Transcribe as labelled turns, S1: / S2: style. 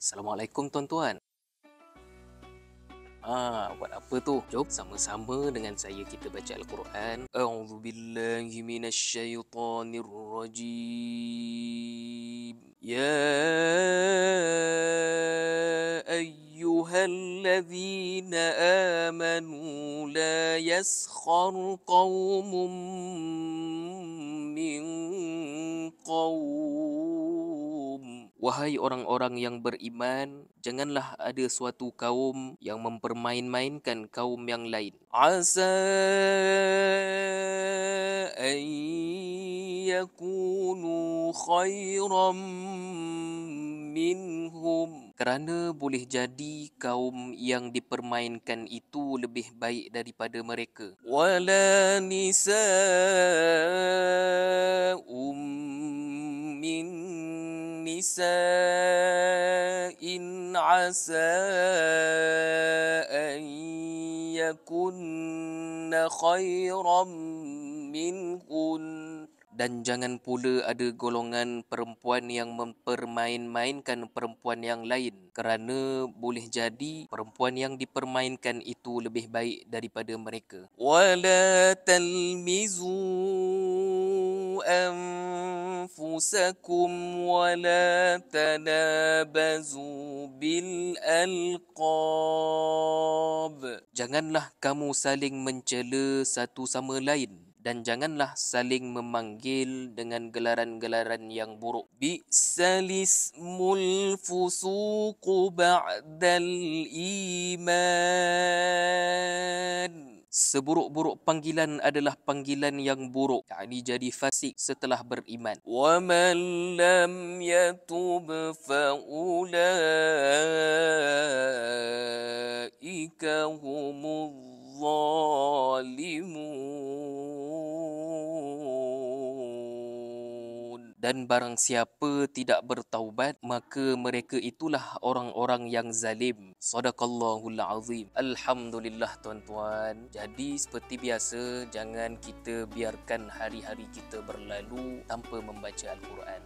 S1: Assalamualaikum tuan-tuan. Buat apa tu? Jom sama-sama dengan saya kita baca Al-Quran. A'udzubillahi minasyaitonirrajim. Ya ayyuhalladzina amanu la yaskhar qaumun min qaum. Wahai orang-orang yang beriman, janganlah ada suatu kaum yang mempermain-mainkan kaum yang lain. Asa an yakunu khairan minhum. Kerana boleh jadi kaum yang dipermainkan itu lebih baik daripada mereka. Wala nisa'um min nisa'in asa an yakunna khairan minhun. Dan jangan pula ada golongan perempuan yang mempermain-mainkan perempuan yang lain, kerana boleh jadi perempuan yang dipermainkan itu lebih baik daripada mereka. Wala talmizu anfusakum wala tanabazu bil alqab. Janganlah kamu saling mencela satu sama lain, dan janganlah saling memanggil dengan gelaran-gelaran yang buruk. Bi'sal ismul fusuqu ba'dal iman. Seburuk-buruk panggilan adalah panggilan yang buruk, yakni jadi fasik setelah beriman. Wa man lam yatub fa ulaika humuz zalimun. Dan barang siapa tidak bertaubat, maka mereka itulah orang-orang yang zalim. Sadaqallahul azim. Alhamdulillah tuan-tuan. Jadi seperti biasa, jangan kita biarkan hari-hari kita berlalu tanpa membaca Al-Quran.